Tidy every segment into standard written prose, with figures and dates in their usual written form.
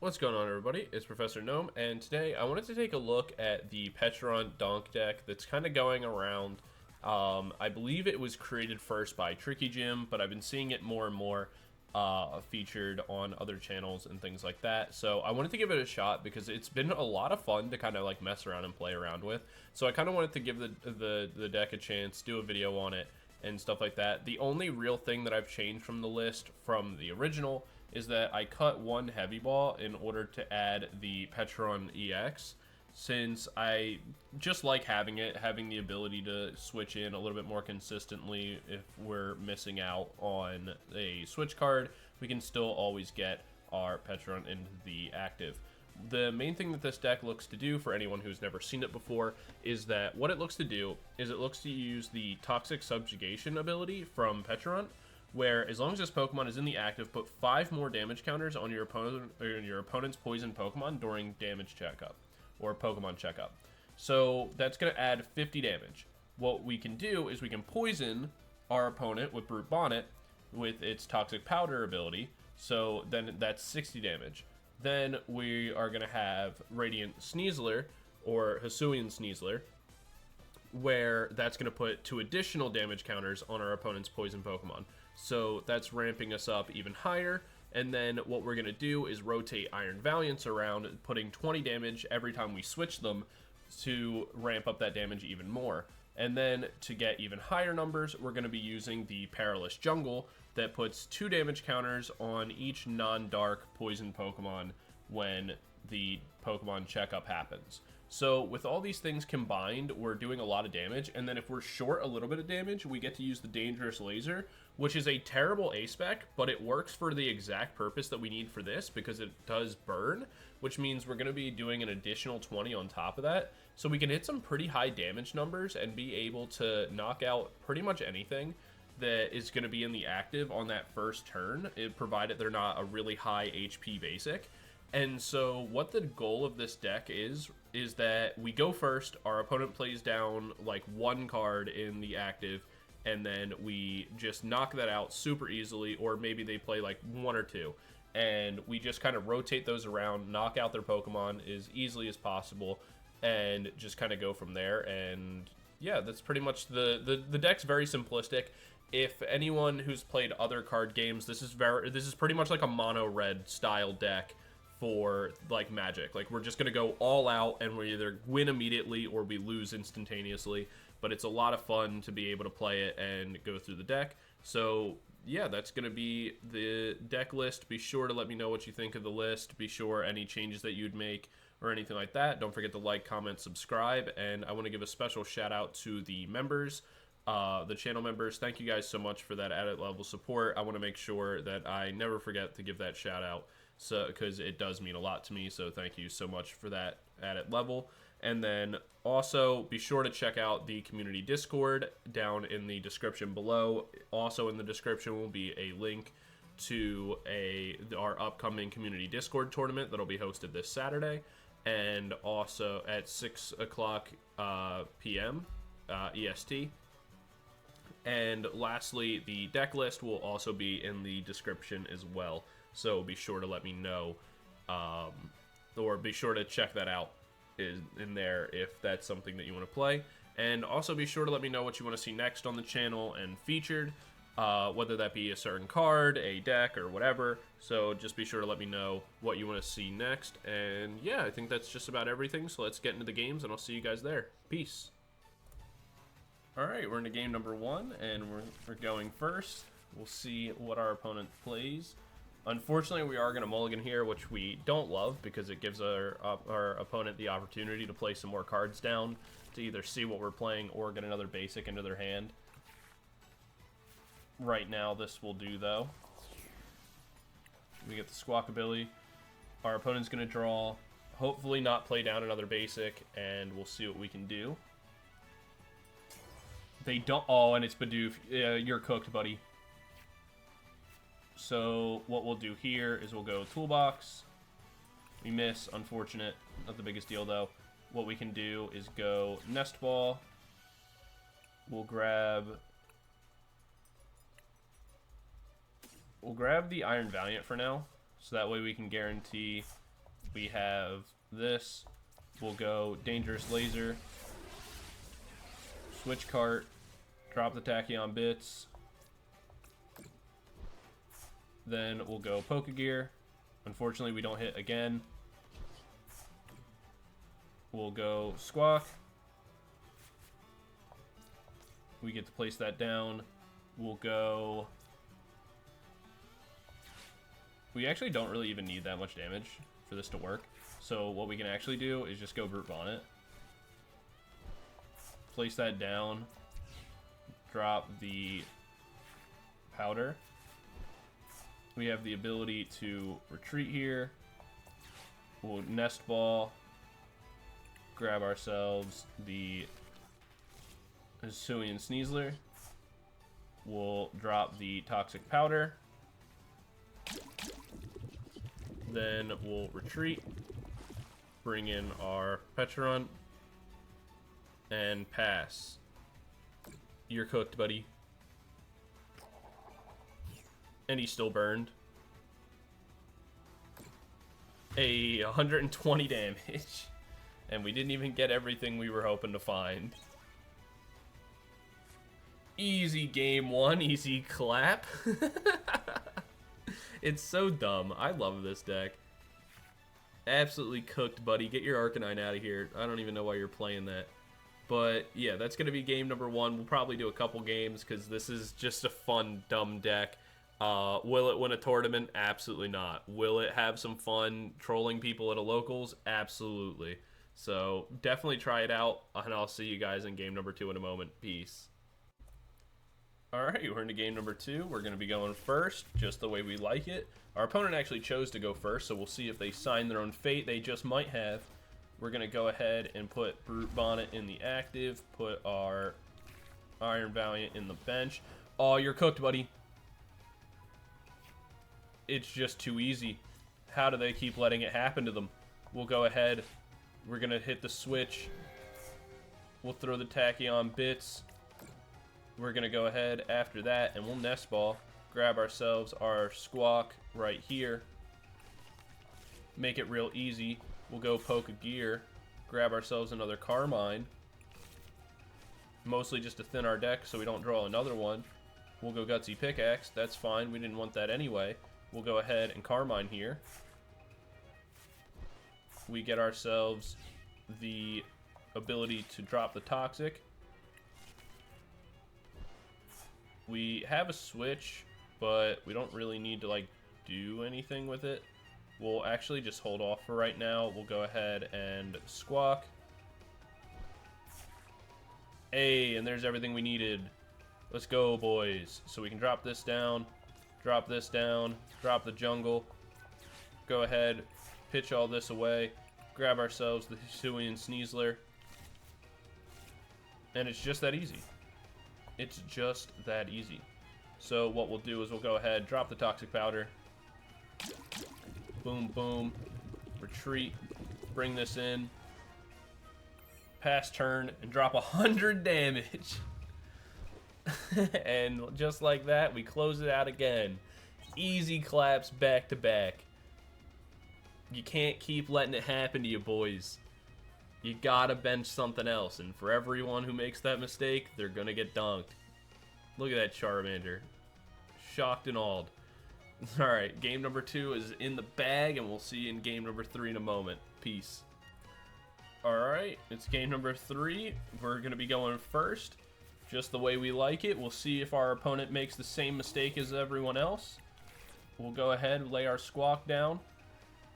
What's going on, everybody? It's Professor Gnome, and today I wanted to take a look at the Pecharunt donk deck that's kind of going around. I believe it was created first by Tricky Jim, but I've been seeing it more and more featured on other channels and things like that. So I wanted to give it a shot because it's been a lot of fun to kind of like mess around and play around with. So I kind of wanted to give the deck a chance, do a video on it, and stuff like that. The only real thing that I've changed from the list from the original is that I cut one heavy ball in order to add the Pecharunt EX, since I just like having the ability to switch in a little bit more consistently. If we're missing out on a switch card, we can still always get our Pecharunt into the active. The main thing that this deck looks to do, for anyone who's never seen it before, is that what it looks to do is it looks to use the Toxic Subjugation ability from Pecharunt, where as long as this Pokemon is in the active, put 5 more damage counters on your opponent's poison Pokemon during damage checkup, or Pokemon checkup. So that's going to add 50 damage. What we can do is we can poison our opponent with Brute Bonnet with its Toxic Powder ability, so then that's 60 damage. Then we are going to have Radiant Sneasler, or Hisuian Sneasler, where that's going to put 2 additional damage counters on our opponent's poison Pokemon. So that's ramping us up even higher. And then what we're going to do is rotate Iron Valiants around, putting 20 damage every time we switch them to ramp up that damage even more. And then to get even higher numbers, we're going to be using the Perilous Jungle that puts 2 damage counters on each non-dark poison Pokemon when the Pokemon checkup happens. So with all these things combined, we're doing a lot of damage, and then if we're short a little bit of damage, we get to use the Dangerous Laser, which is a terrible A-spec, but it works for the exact purpose that we need for this, because it does burn, which means we're going to be doing an additional 20 on top of that, so we can hit some pretty high damage numbers and be able to knock out pretty much anything that is going to be in the active on that first turn, provided they're not a really high HP basic. And so what the goal of this deck is that we go first, our opponent plays down like 1 card in the active, and then we just knock that out super easily, or maybe they play like 1 or 2, and we just kind of rotate those around, knock out their Pokemon as easily as possible, and just kind of go from there. And yeah, that's pretty much the deck's very simplistic. If anyone who's played other card games, this is pretty much like a mono red style deck for like Magic. Like, we're just gonna go all out and we either win immediately or we lose instantaneously, but it's a lot of fun to be able to play it and go through the deck. So yeah, that's gonna be the deck list. Be sure to let me know what you think of the list. Be sure any changes that you'd make or anything like that. Don't forget to like, comment, subscribe, and I want to give a special shout out to the members, the channel members. Thank you guys so much for that added level support. I want to make sure that I never forget to give that shout out, so because it does mean a lot to me. So thank you so much for that added level. And then also be sure to check out the community Discord down in the description below. Also in the description will be a link to our upcoming community Discord tournament that'll be hosted this Saturday, and also at 6 o'clock p.m. EST. And lastly, the deck list will also be in the description as well. So be sure to let me know, or be sure to check that out in there if that's something that you want to play. And also be sure to let me know what you want to see next on the channel and featured, whether that be a certain card, a deck, or whatever. So just be sure to let me know what you want to see next. And yeah, I think that's just about everything. So let's get into the games, and I'll see you guys there. Peace. Alright, we're into game number 1, and we're going first. We'll see what our opponent plays. Unfortunately, we are going to mulligan here, which we don't love, because it gives our opponent the opportunity to play some more cards down to either see what we're playing or get another basic into their hand. Right now, this will do, though. We get the Squawkabilly. Our opponent's going to draw, hopefully not play down another basic, and we'll see what we can do. They don't... Oh, and it's Bidoof. You're cooked, buddy. So what we'll do here is we'll go Toolbox. We miss, unfortunate. Not the biggest deal, though. What we can do is go Nest Ball. We'll grab the Iron Valiant for now, so that way we can guarantee We have this. We'll go Dangerous Laser, Switch Cart, drop the Tachyon Bits. Then we'll go Pokégear. Unfortunately, we don't hit again. We'll go Squawk. We get to place that down. We'll go... We actually don't really even need that much damage for this to work. So what we can actually do is just go Brute Bonnet. Place that down. Drop the powder. We have the ability to retreat here. We'll Nest Ball. Grab ourselves the Hisuian Sneasler. We'll drop the Toxic Powder. Then we'll retreat. Bring in our Pecharunt. And pass. You're cooked, buddy. And he's still burned. 120 damage. And we didn't even get everything we were hoping to find. Easy game one, easy clap. It's so dumb. I love this deck. Absolutely cooked, buddy. Get your Arcanine out of here. I don't even know why you're playing that. But yeah, that's going to be game number one. We'll probably do a couple games because this is just a fun, dumb deck. Will it win a tournament? Absolutely not. Will it have some fun trolling people at a locals? Absolutely. So definitely try it out, and I'll see you guys in game number two in a moment. Peace. Alright, we're into game number two. We're going to be going first, just the way we like it. Our opponent actually chose to go first, so we'll see if they sign their own fate. They just might have. We're going to go ahead and put Brute Bonnet in the active, put our Iron Valiant in the bench. Oh, you're cooked, buddy. It's just too easy. How do they keep letting it happen to them? We'll go ahead. We're going to hit the switch. We'll throw the Tachyon Bits. We're going to go ahead after that, and we'll Nest Ball. Grab ourselves our Squawk right here. Make it real easy. We'll go Pokégear. Grab ourselves another Carmine. Mostly just to thin our deck so we don't draw another one. We'll go Gutsy Pickaxe. That's fine. We didn't want that anyway. We'll go ahead and Carmine here. We get ourselves the ability to drop the Toxic. We have a switch, but we don't really need to like do anything with it. We'll actually just hold off for right now. We'll go ahead and Squawk. Hey, and there's everything we needed. Let's go, boys. So we can drop this down, drop the jungle. Go ahead, pitch all this away, grab ourselves the Hisuian Sneasler. And it's just that easy. It's just that easy. So what we'll do is we'll go ahead, drop the Toxic Powder. Boom, boom. Retreat. Bring this in. Pass turn and drop 100 damage. And just like that, we close it out again. Easy claps back to back. You can't keep letting it happen to you, boys. You gotta bench something else, and for everyone who makes that mistake, they're gonna get dunked. Look at that Charmander. Shocked and awed. Alright, game number two is in the bag, and we'll see you in game number three in a moment. Peace. Alright, it's game number three. We're gonna be going first, just the way we like it. We'll see if our opponent makes the same mistake as everyone else. We'll go ahead and lay our Squawk down.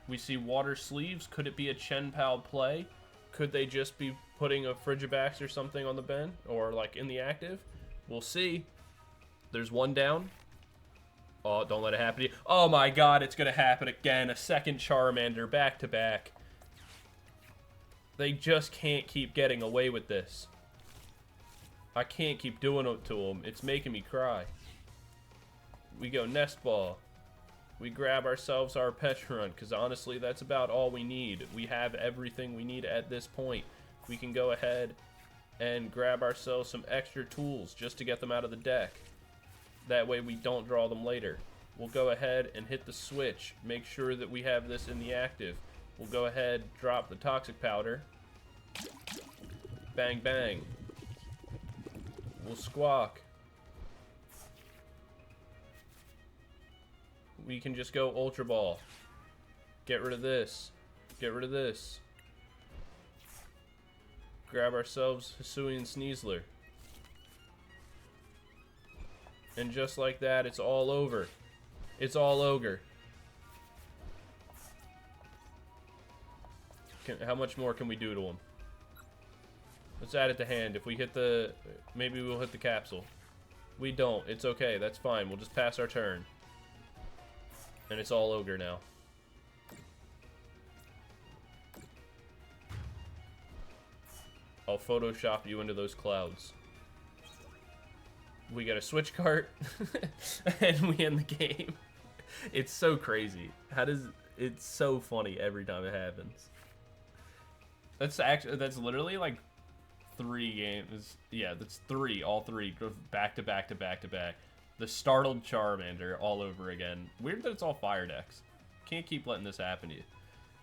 We see Water Sleeves. Could it be a Chen Pal play? Could they just be putting a Frigibax or something on the bench, or like in the active? We'll see. There's one down. Oh, don't let it happen to you. Oh my god, it's gonna happen again. A second Charmander back to back. They just can't keep getting away with this. I can't keep doing it to them. It's making me cry. We go Nest Ball. We grab ourselves our Pecharunt, because honestly, that's about all we need. We have everything we need at this point. We can go ahead and grab ourselves some extra tools just to get them out of the deck. That way we don't draw them later. We'll go ahead and hit the switch. Make sure that we have this in the active. We'll go ahead, drop the toxic powder. Bang, bang. We'll squawk. We can just go Ultra Ball. Get rid of this. Get rid of this. Grab ourselves Hisuian Sneasler. And just like that, it's all over. It's all ogre. How much more can we do to him? Let's add it to hand. If we hit the... Maybe we'll hit the capsule. We don't. It's okay. That's fine. We'll just pass our turn. And it's all ogre now. I'll Photoshop you into those clouds. We got a Switch Cart. And we end the game. It's so crazy. It's so funny every time it happens. That's literally like 3 games. Yeah, that's 3, all 3 back to back to back to back. The startled Charmander all over again. Weird that it's all fire decks. Can't keep letting this happen to you.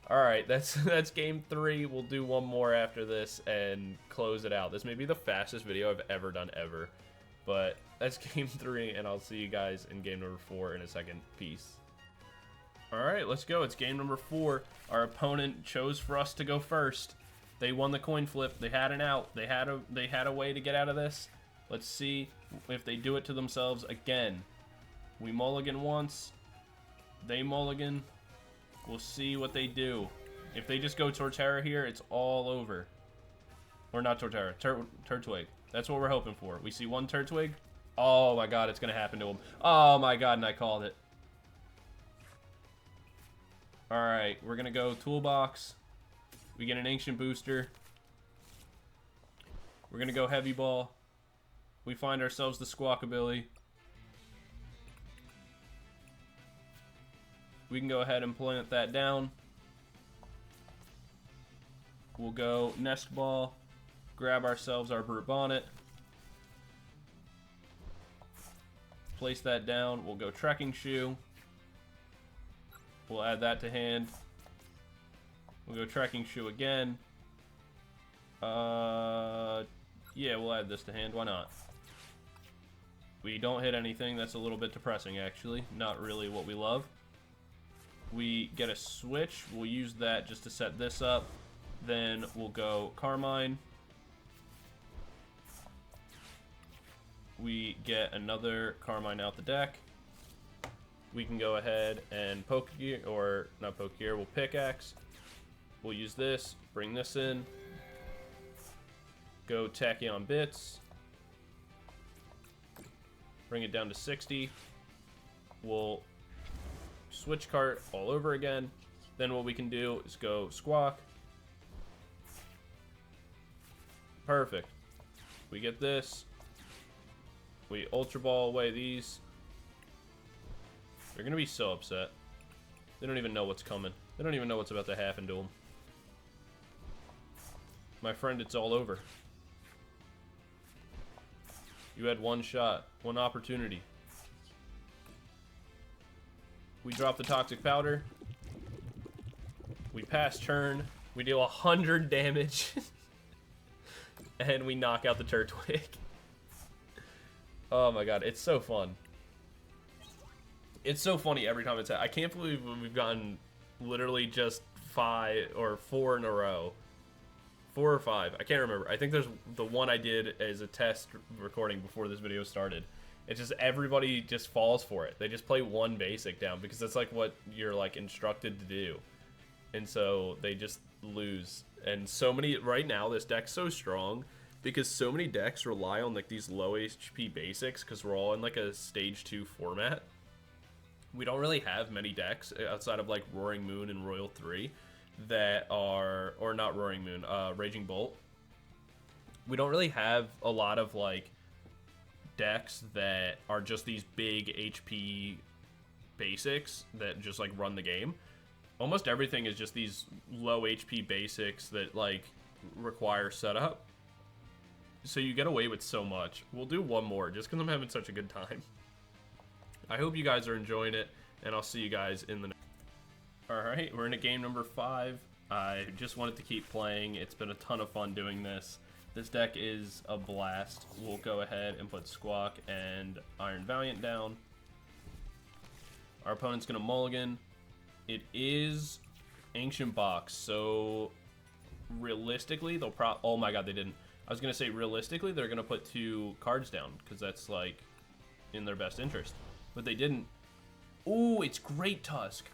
Alright, that's game 3. We'll do one more after this and close it out. This may be the fastest video I've ever done ever. But that's game 3, and I'll see you guys in game number 4 in a second. Peace. Alright, let's go. It's game number 4. Our opponent chose for us to go first. They won the coin flip. They had an out. They had a way to get out of this. Let's see if they do it to themselves again. We mulligan once. They mulligan. We'll see what they do. If they just go Torterra here, it's all over. Or not Torterra. Turtwig. That's what we're hoping for. We see one Turtwig. Oh my god, it's going to happen to him. Oh my god, and I called it. Alright, we're going to go Toolbox. We get an Ancient Booster. We're going to go Heavy Ball. We find ourselves the Squawkabilly. We can go ahead and plant that down. We'll go Nest Ball. Grab ourselves our Brute Bonnet. Place that down. We'll go Trekking Shoe. We'll add that to hand. We'll go Trekking Shoe again. Yeah, we'll add this to hand. Why not? We don't hit anything. That's a little bit depressing, actually. Not really what we love. We get a switch. We'll use that just to set this up. Then we'll go Carmine. We get another Carmine out the deck. We can go ahead and Pokégear, or not Pokégear, we'll Pickaxe. We'll use this, bring this in. Go Tachyon Bits. Bring it down to 60. We'll Switch Cart all over again. Then what we can do is go Squawk. Perfect. We get this. We Ultra Ball away these. They're going to be so upset. They don't even know what's coming. They don't even know what's about to happen to them. My friend, it's all over. You had one shot, one opportunity. We drop the Toxic Powder. We pass turn. We deal 100 damage. And we knock out the Turtwig. Oh my god, it's so fun. It's so funny every time it's... I can't believe we've gotten literally just 5 or 4 in a row. 4 or 5. I can't remember. I think there's the one I did as a test recording before this video started. It's just everybody just falls for it. They just play one basic down because that's like what you're like instructed to do. And so they just lose. And so many... Right now, this deck's so strong because so many decks rely on like these low HP basics because we're all in like a stage 2 format. We don't really have many decks outside of like Roaring Moon and Royal 3 that are, or not Roaring Moon, Raging Bolt. We don't really have a lot of like decks that are just these big HP basics that just like run the game. Almost everything is just these low HP basics that like require setup. So you get away with so much. We'll do one more just because I'm having such a good time. I hope you guys are enjoying it, and I'll see you guys in the next. Alright, we're in a game number 5. I just wanted to keep playing. It's been a ton of fun doing this. This deck is a blast. We'll go ahead and put Squawk and Iron Valiant down. Our opponent's going to mulligan. It is Ancient Box, so realistically, they'll oh my god, they didn't. I was going to say realistically, they're going to put 2 cards down, because that's, like, in their best interest. But they didn't. Ooh, it's Great Tusk.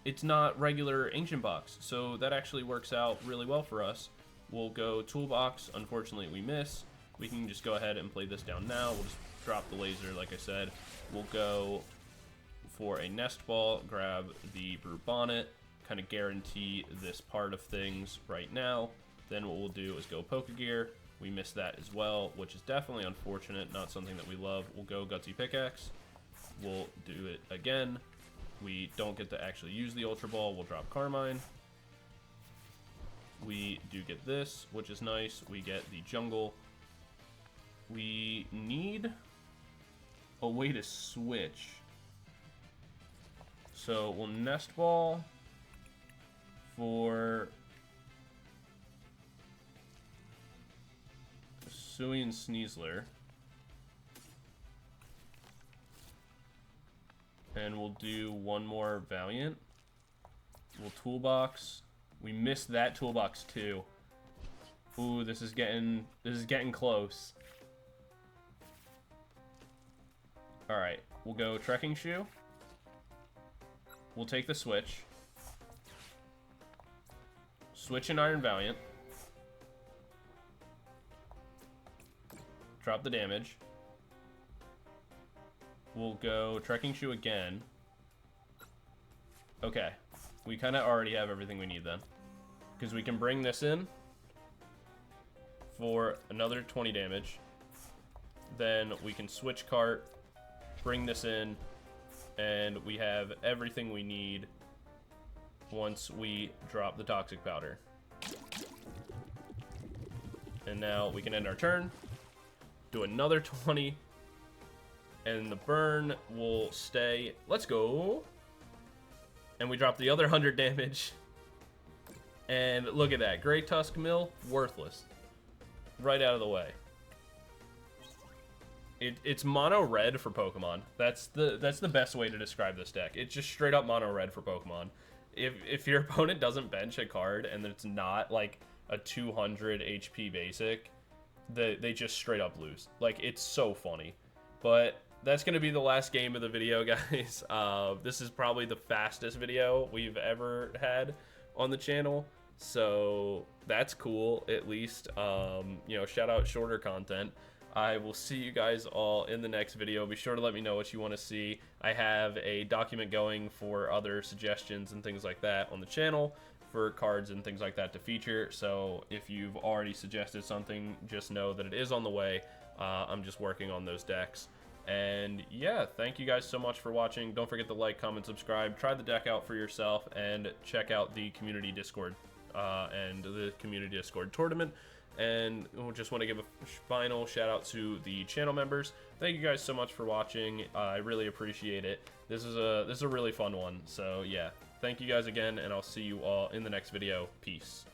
It's not regular Ancient Box, so that actually works out really well for us. We'll go Tool Box. Unfortunately, we miss. We can just go ahead and play this down now. We'll just drop the laser, like I said. We'll go for a Nest Ball, grab the Brute Bonnet, kind of guarantee this part of things right now. Then what we'll do is go Pokégear. We missed that as well, which is definitely unfortunate, not something that we love. We'll go Gutsy Pickaxe. We'll do it again. We don't get to actually use the Ultra Ball. We'll drop Carmine. We do get this, which is nice. We get the Jungle. We need a way to switch. So we'll Nest Ball for Hisuian Sneasler. And we'll do one more Valiant. We'll Toolbox. We missed that Toolbox too. Ooh, this is getting close. Alright, we'll go Trekking Shoe. We'll take the Switch. Switch and Iron Valiant. Drop the damage. We'll go Trekking Shoe again. Okay. We kind of already have everything we need then. Because we can bring this in for another 20 damage. Then we can Switch Cart, bring this in, and we have everything we need once we drop the Toxic Powder. And now we can end our turn, do another 20, and the burn will stay. Let's go. And we drop the other 100 damage. And look at that. Great Tusk Mill, worthless. Right out of the way. It's mono red for Pokemon. That's the best way to describe this deck. It's just straight up mono red for Pokemon. If your opponent doesn't bench a card and it's not like a 200 HP basic, they just straight up lose. Like, it's so funny. But that's going to be the last game of the video, guys. This is probably the fastest video we've ever had on the channel. So that's cool, at least. You know, shout out shorter content. I will see you guys all in the next video. Be sure to let me know what you want to see. I have a document going for other suggestions and things like that on the channel for cards and things like that to feature. So if you've already suggested something, just know that it is on the way. I'm just working on those decks. And yeah, thank you guys so much for watching. Don't forget to like, comment, subscribe. Try the deck out for yourself and check out the community Discord and the community Discord tournament. And we just want to give a final shout out to the channel members. Thank you guys so much for watching. I really appreciate it. This is a really fun one. So yeah, thank you guys again, and I'll see you all in the next video. Peace.